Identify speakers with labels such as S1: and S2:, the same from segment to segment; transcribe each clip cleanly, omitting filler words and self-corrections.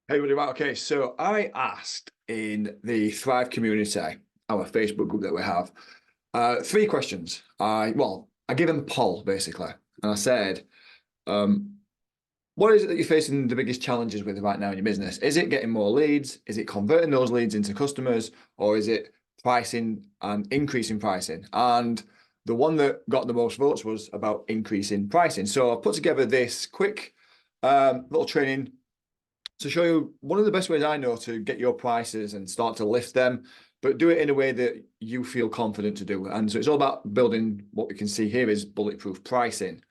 S1: Hey, everybody, right, okay, so I asked in the Thrive community, our Facebook group that we have, three questions. I gave them a poll basically, and I said, um, what is it that you're facing the biggest challenges with right now in your business? Is it getting more leads? Is it converting those leads into customers? Or is it pricing and increasing pricing? And the one that got the most votes was about increasing pricing. So I put together this quick little training to show you one of the best ways I know to get your prices and start to lift them, but do it in a way that you feel confident to do. And so it's all about building what we can see here is bulletproof pricing.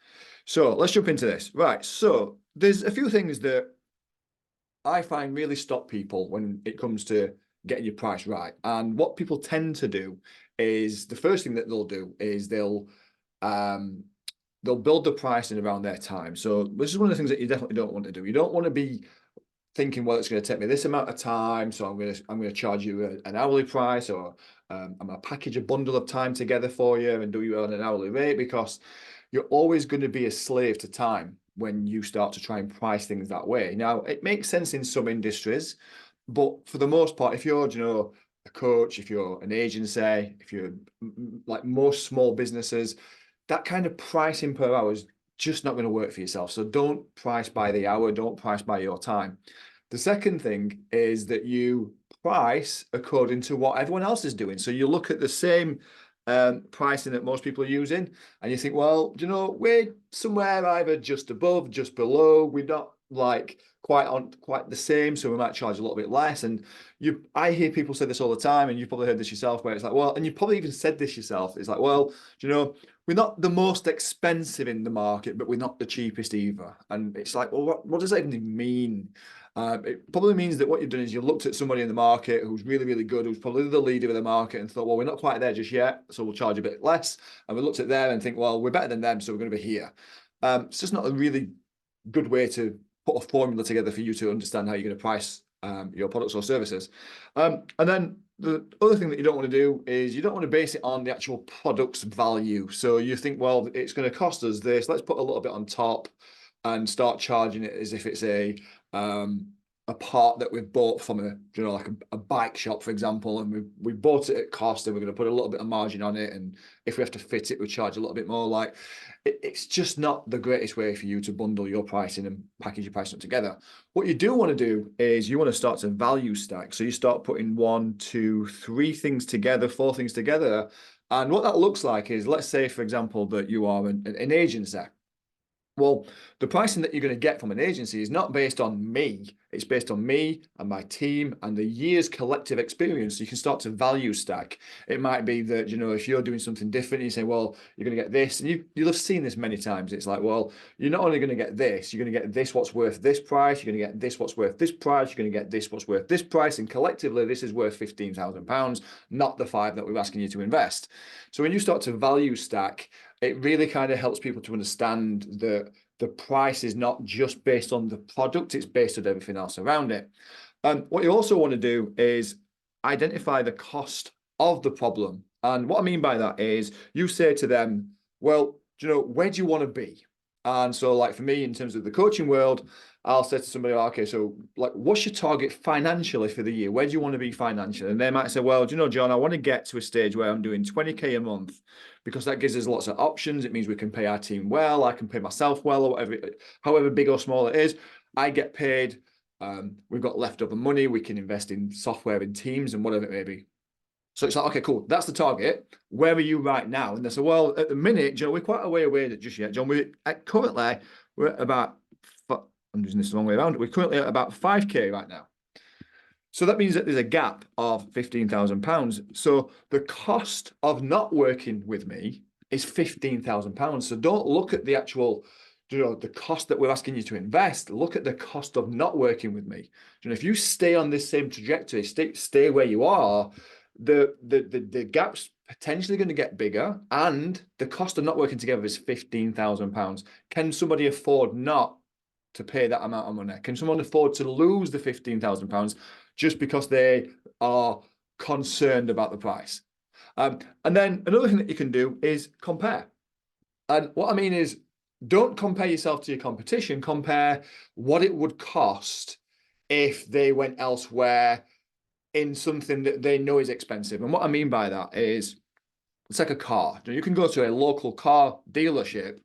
S1: So let's jump into this. Right. So there's a few things that I find really stop people when it comes to getting your price right. And what people tend to do is the first thing that they'll do is um, they'll build the pricing around their time. So this is one of the things that you definitely don't want to do. You don't want to be thinking, well, it's going to take me this amount of time, so I'm going to charge you an hourly price, or I'm going to package a bundle of time together for you and do you on an hourly rate, because you're always going to be a slave to time when you start to try and price things that way. Now, it makes sense in some industries, but for the most part, if you're, a coach, if you're an agency, if you're like most small businesses, that kind of pricing per hour is just not going to work for yourself. So don't price by the hour, don't price by your time. The second thing is that you price according to what everyone else is doing. So you look at the same pricing that most people are using, and you think, well, we're somewhere either just above, just below. We're not like quite the same, so we might charge a little bit less. And I hear people say this all the time, and you've probably heard this yourself, where it's like, well, and you probably even said this yourself. It's like, well, we're not the most expensive in the market, but we're not the cheapest either. And it's like, well, what does that even mean? It probably means that what you've done is you looked at somebody in the market who's really, really good, who's probably the leader of the market, and thought, well, we're not quite there just yet, so we'll charge a bit less. And we looked at them and think, well, we're better than them, so we're going to be here. It's just not a really good way to put a formula together for you to understand how you're going to price your products or services. And then the other thing that you don't want to do is you don't want to base it on the actual product's value. So you think, well, it's going to cost us this. Let's put a little bit on top and start charging it as if it's a part that we've bought from like a bike shop, for example, and we bought it at cost, and we're going to put a little bit of margin on it, and if we have to fit it, we charge a little bit more. Like it's just not the greatest way for you to bundle your pricing and package your pricing together. What you do want to do is you want to start to value stack. So you start putting one, two, three things together, four things together. And what that looks like is, let's say, for example, that you are an agency. Well, the pricing that you're going to get from an agency is not based on me. It's based on me and my team and the year's collective experience. So you can start to value stack. It might be that, if you're doing something different, you say, well, you're going to get this. And you'll have seen this many times. It's like, well, you're not only going to get this, you're going to get this, what's worth this price. You're going to get this, what's worth this price. You're going to get this, what's worth this price. And collectively, this is worth £15,000, not the 5 that we're asking you to invest. So when you start to value stack, it really kind of helps people to understand that the price is not just based on the product, it's based on everything else around it. What you also want to do is identify the cost of the problem. And what I mean by that is you say to them, well, where do you want to be? And so like for me, in terms of the coaching world, I'll say to somebody, okay, so like, what's your target financially for the year? Where do you want to be financially? And they might say, well, John, I want to get to a stage where I'm doing 20K a month, because that gives us lots of options. It means we can pay our team well. I can pay myself well, or whatever, however big or small it is. I get paid. We've got leftover money. We can invest in software and teams and whatever it may be. So it's like, okay, cool. That's the target. Where are you right now? And they say, well, at the minute, we're quite a way away just yet. John, we're at about, I'm using this the wrong way around. We're currently at about 5K right now. So that means that there's a gap of £15,000. So the cost of not working with me is £15,000. So don't look at the actual, the cost that we're asking you to invest. Look at the cost of not working with me. If you stay on this same trajectory, stay where you are, the gap's potentially going to get bigger, and the cost of not working together is £15,000. Can somebody afford not to pay that amount of money? Can someone afford to lose the £15,000 just because they are concerned about the price? And then another thing that you can do is compare. And what I mean is, don't compare yourself to your competition. Compare what it would cost if they went elsewhere in something that they know is expensive. And what I mean by that is, it's like a car. You can go to a local car dealership,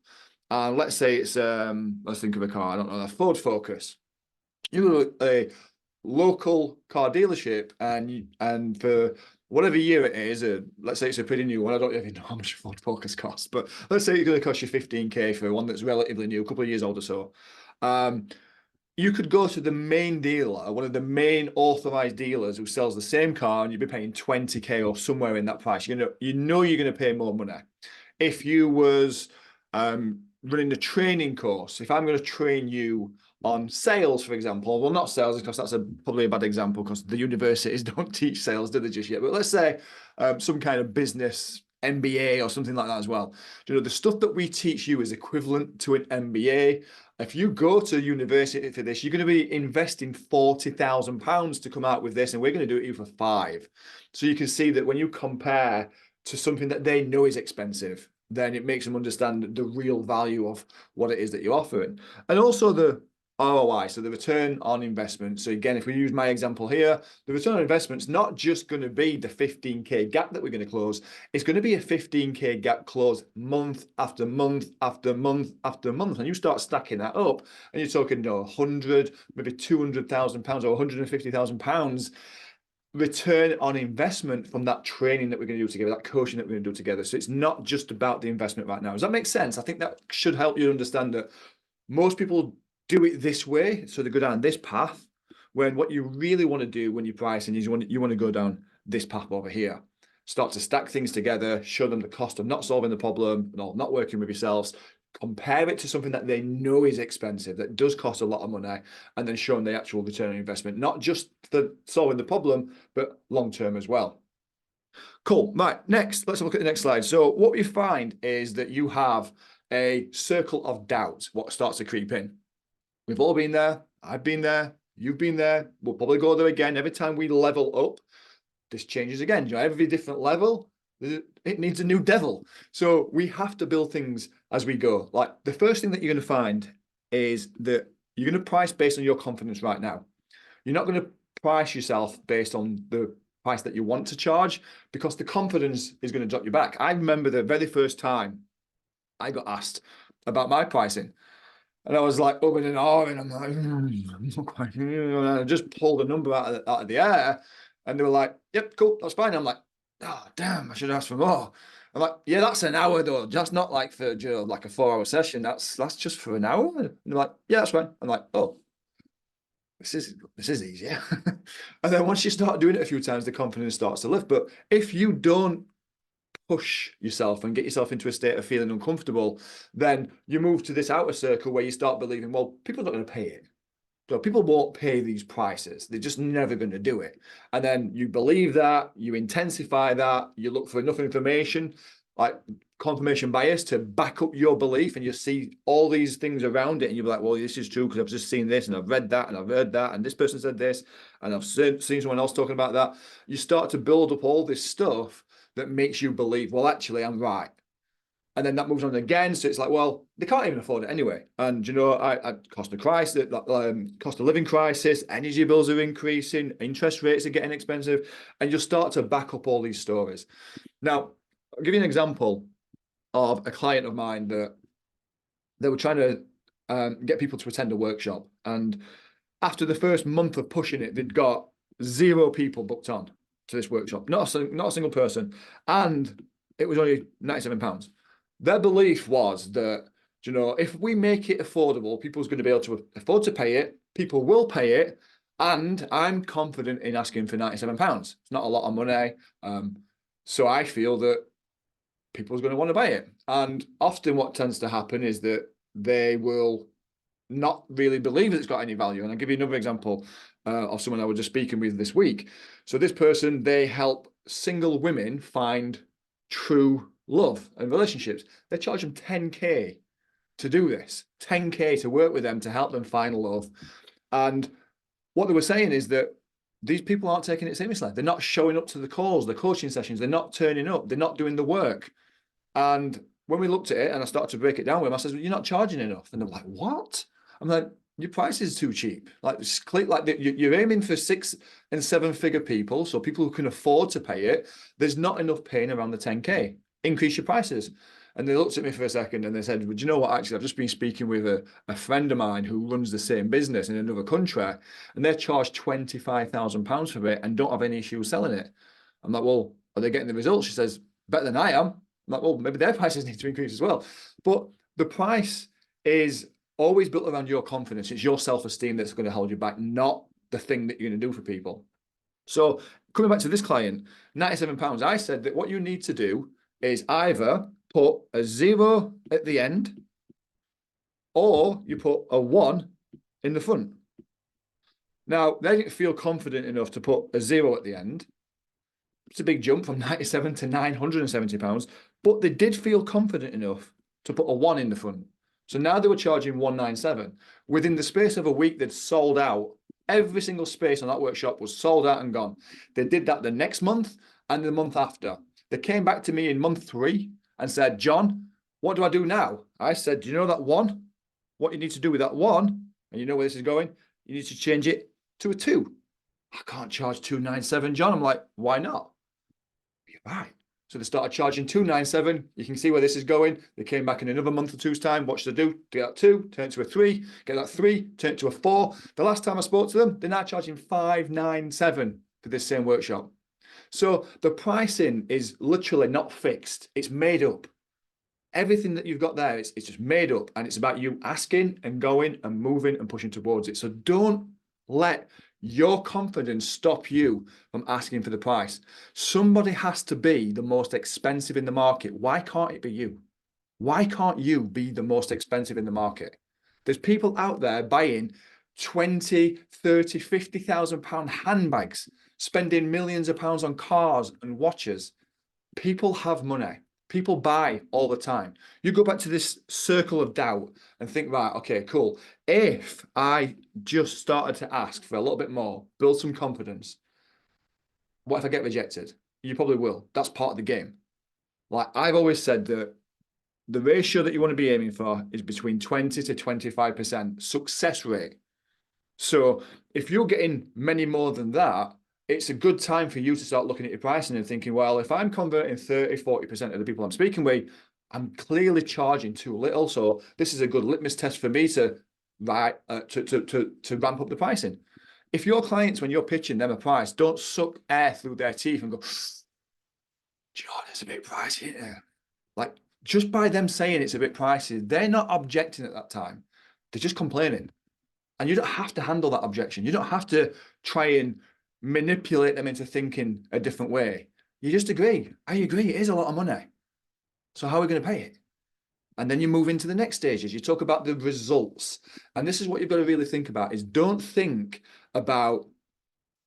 S1: and let's say it's let's think of a car. I don't know, a Ford Focus. You go to a local car dealership, and for whatever year it is, let's say it's a pretty new one. I don't even know how much a Ford Focus costs, but let's say it's going to cost you 15K for one that's relatively new, a couple of years old or so. You could go to the main dealer, one of the main authorized dealers who sells the same car, and you'd be paying 20K or somewhere in that price. You know you're going to pay more money. If you was running a training course, if I'm going to train you on sales, for example, well, not sales, because that's probably a bad example, because the universities don't teach sales, do they, just yet? But let's say some kind of business MBA or something like that as well. The stuff that we teach you is equivalent to an MBA. If you go to university for this, you're going to be investing £40,000 to come out with this, and we're going to do it you for 5. So you can see that when you compare to something that they know is expensive, then it makes them understand the real value of what it is that you're offering. And also the ROI, so the return on investment. So again, if we use my example here, the return on investment's not just going to be the 15K gap that we're going to close. It's going to be a 15K gap close month after month after month after month. And you start stacking that up, and you're talking, 100, maybe £200,000 or £150,000 return on investment from that training that we're going to do together, that coaching that we're going to do together. So it's not just about the investment right now. Does that make sense? I think that should help you understand that most people do it this way, so they go down this path, when what you really want to do when you're pricing is you want to go down this path over here. Start to stack things together, show them the cost of not solving the problem, not working with yourselves, compare it to something that they know is expensive, that does cost a lot of money, and then show them the actual return on investment, not just for solving the problem, but long-term as well. Cool. Right, next, let's look at the next slide. So what we find is that you have a circle of doubt, what starts to creep in. We've all been there. I've been there. You've been there. We'll probably go there again. Every time we level up, this changes again. Every different level, it needs a new devil. So we have to build things as we go. Like, the first thing that you're going to find is that you're going to price based on your confidence right now. You're not going to price yourself based on the price that you want to charge, because the confidence is going to drop you back. I remember the very first time I got asked about my pricing, and I was like, umming and ahhing. I'm like, I'm not quite, and I just pulled a number out of the air, and they were like, yep, cool, that's fine. I'm like, oh, damn, I should ask for more. I'm like, yeah, that's an hour though. Just not like for like a 4-hour session. That's just for an hour. And they're like, yeah, that's fine. I'm like, oh, this is easier. And then once you start doing it a few times, the confidence starts to lift. But if you don't push yourself and get yourself into a state of feeling uncomfortable, then you move to this outer circle where you start believing, well, people are not going to pay it. So people won't pay these prices. They're just never going to do it. And then you believe that, you intensify that, you look for enough information, like confirmation bias, to back up your belief, and you see all these things around it, and you're like, well, this is true because I've just seen this, and I've read that, and I've heard that, and this person said this, and I've seen someone else talking about that. You start to build up all this stuff that makes you believe, well, actually, I'm right. And then that moves on again. So it's like, well, they can't even afford it anyway. And, I cost of crisis, cost of living crisis, energy bills are increasing, interest rates are getting expensive, and you'll start to back up all these stories. Now, I'll give you an example of a client of mine that they were trying to get people to attend a workshop. And after the first month of pushing it, they'd got 0 people booked on to this workshop, not a single person. And it was only £97. Their belief was that, if we make it affordable, people's going to be able to afford to pay it, people will pay it, and I'm confident in asking for £97. It's not a lot of money. So I feel that people's going to want to buy it. And often what tends to happen is that they will not really believe that it's got any value. And I'll give you another example of someone I was just speaking with this week. So this person, they help single women find true love and relationships. They charge them 10K to do this, 10K to work with them to help them find love. And what they were saying is that these people aren't taking it seriously. They're not showing up to the calls, the coaching sessions. They're not turning up. They're not doing the work. And when we looked at it and I started to break it down with them, I said, well, you're not charging enough. And they're like, what? I'm like, your price is too cheap. Like, you're aiming for 6 and 7 figure people, so people who can afford to pay it. There's not enough paying around the 10K. Increase your prices. And they looked at me for a second and they said, well, do you know what? Actually, I've just been speaking with a friend of mine who runs the same business in another country, and they charge £25,000 for it and don't have any issue selling it. I'm like, well, are they getting the results? She says, better than I am. I'm like, well, maybe their prices need to increase as well. But the price is always built around your confidence. It's your self-esteem that's going to hold you back, not the thing that you're going to do for people. So coming back to this client, £97, I said that what you need to do is either put a 0 at the end or you put a 1 in the front. Now, they didn't feel confident enough to put a 0 at the end. It's a big jump from 97 to £970, but they did feel confident enough to put a 1 in the front. So now they were charging 197. Within the space of a week, they'd sold out. Every single space on that workshop was sold out and gone. They did that the next month and the month after. They came back to me in month 3 and said, John, what do I do now? I said, do you know that 1? What you need to do with that 1, and you know where this is going, you need to change it to a 2. I can't charge 297, John. I'm like, why not? You're right. So they started charging 297. You can see where this is going. They came back in another month or two's time. What should they do? Get that 2, turn it to a 3, get that 3, turn it to a 4. The last time I spoke to them, they're now charging 597 for this same workshop. So the pricing is literally not fixed. It's made up. Everything that you've got there, it's just made up. And it's about you asking and going and moving and pushing towards it. So don't let your confidence stop you from asking for the price. Somebody has to be the most expensive in the market. Why can't it be you? Why can't you be the most expensive in the market? There's people out there buying 20, 30, 50,000 pound handbags, spending millions of pounds on cars and watches. People have money. People buy all the time. You go back to this circle of doubt and think, right, okay, cool. If I just started to ask for a little bit more, build some confidence, what if I get rejected? You probably will. That's part of the game. Like I've always said that the ratio that you want to be aiming for is between 20 to 25% success rate. So if you're getting many more than that, it's a good time for you to start looking at your pricing and thinking, well, if I'm converting 30, 40% of the people I'm speaking with, I'm clearly charging too little. So this is a good litmus test for me to ramp up the pricing. If your clients, when you're pitching them a price, don't suck air through their teeth and go, John, it's a bit pricey, isn't it? Like just by them saying it's a bit pricey, they're not objecting at that time. They're just complaining. And you don't have to handle that objection. You don't have to try and manipulate them into thinking a different way. You just agree. I agree. It is a lot of money. So how are we going to pay it? And then you move into the next stages. You talk about the results. And this is what you've got to really think about is don't think about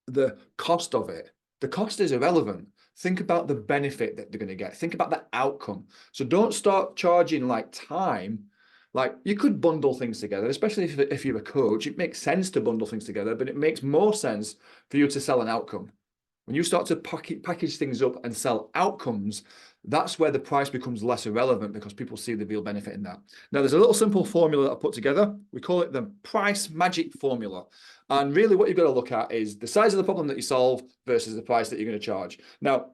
S1: the cost of it. The cost is irrelevant. Think about the benefit that they're going to get. Think about the outcome. So don't start charging like time. Like you could bundle things together, especially if you're a coach. It makes sense to bundle things together, but it makes more sense for you to sell an outcome. When you start to package things up and sell outcomes, that's where the price becomes less irrelevant because people see the real benefit in that. Now, there's a little simple formula that I put together. We call it the price magic formula. And really what you've got to look at is the size of the problem that you solve versus the price that you're going to charge. Now,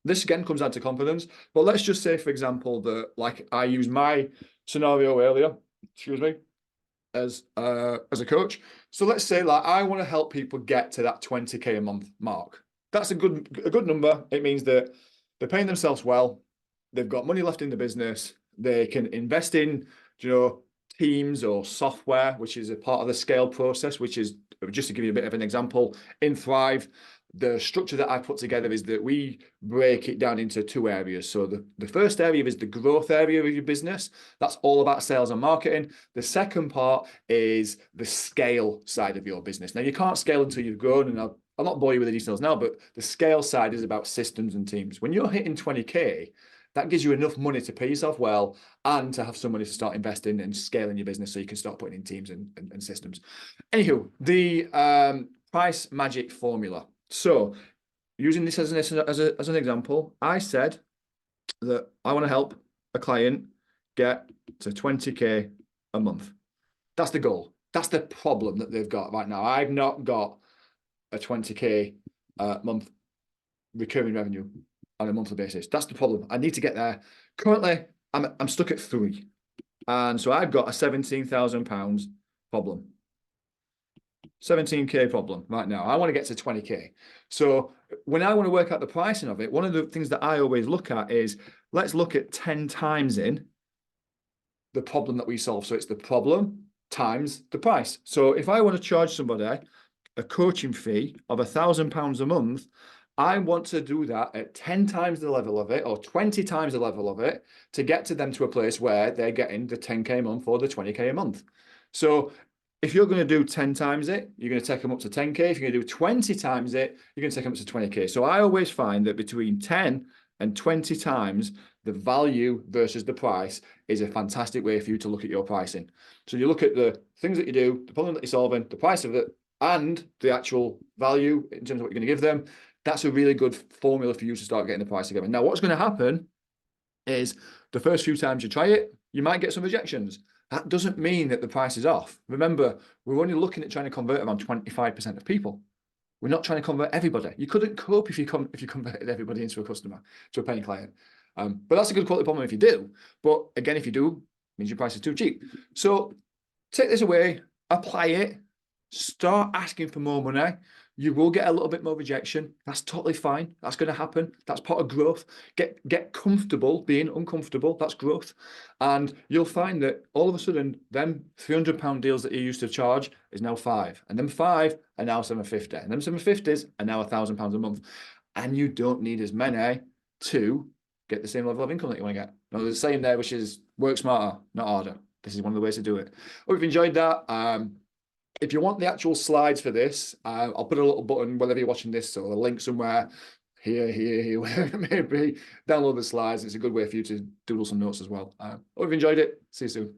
S1: this again comes down to confidence, but let's just say, for example, that like I used my scenario earlier, excuse me, as a coach. So let's say like I want to help people get to that 20K a month mark. That's a good number. It means that they're paying themselves well. They've got money left in the business. They can invest in, teams or software, which is a part of the scale process, which is, just to give you a bit of an example, in Thrive, the structure that I put together is that we break it down into 2 areas. So the first area is the growth area of your business. That's all about sales and marketing. The second part is the scale side of your business. Now, you can't scale until you've grown, and I'll not bore you with the details now, but the scale side is about systems and teams. When you're hitting 20K, that gives you enough money to pay yourself well and to have some money to start investing and scaling your business so you can start putting in teams and systems. Anywho, the price magic formula. So using this as an example, I said that I want to help a client get to 20K a month. That's the goal. That's the problem that they've got right now. I've not got a 20K month recurring revenue on a monthly basis. That's the problem. I need to get there. Currently, I'm stuck at 3. And so I've got a £17,000 problem. 17K problem right now. I want to get to 20K. So when I want to work out the pricing of it, one of the things that I always look at is, let's look at 10 times in the problem that we solve. So it's the problem times the price. So if I want to charge somebody a coaching fee of £1,000 a month, I want to do that at 10 times the level of it or 20 times the level of it to get to them to a place where they're getting the 10K a month or the 20K a month. So if you're going to do 10 times it, you're going to take them up to 10K. If you're going to do 20 times it, you're going to take them up to 20K. So I always find that between 10 and 20 times the value versus the price is a fantastic way for you to look at your pricing. So you look at the things that you do, the problem that you're solving, the price of it, and the actual value in terms of what you're going to give them. That's a really good formula for you to start getting the price together. Now, what's going to happen is the first few times you try it, you might get some rejections. That doesn't mean that the price is off. Remember, we're only looking at trying to convert around 25% of people. We're not trying to convert everybody. You couldn't cope if you converted everybody into a customer, to a paying client. But that's a good quality problem if you do. But again, if you do, it means your price is too cheap. So take this away, apply it, start asking for more money. You will get a little bit more rejection. That's totally fine. That's going to happen. That's part of growth. Get comfortable being uncomfortable. That's growth. And you'll find that all of a sudden, them £300 deals that you used to charge is now 5. And them 5 are now 750. And them 750s are now £1,000 a month. And you don't need as many to get the same level of income that you want to get. Now, there's a saying there, which is work smarter, not harder. This is one of the ways to do it. Hope you've enjoyed that. If you want the actual slides for this, I'll put a little button whenever you're watching this, or a link somewhere here, wherever it may be. Download the slides. It's a good way for you to doodle some notes as well. Hope you've enjoyed it. See you soon.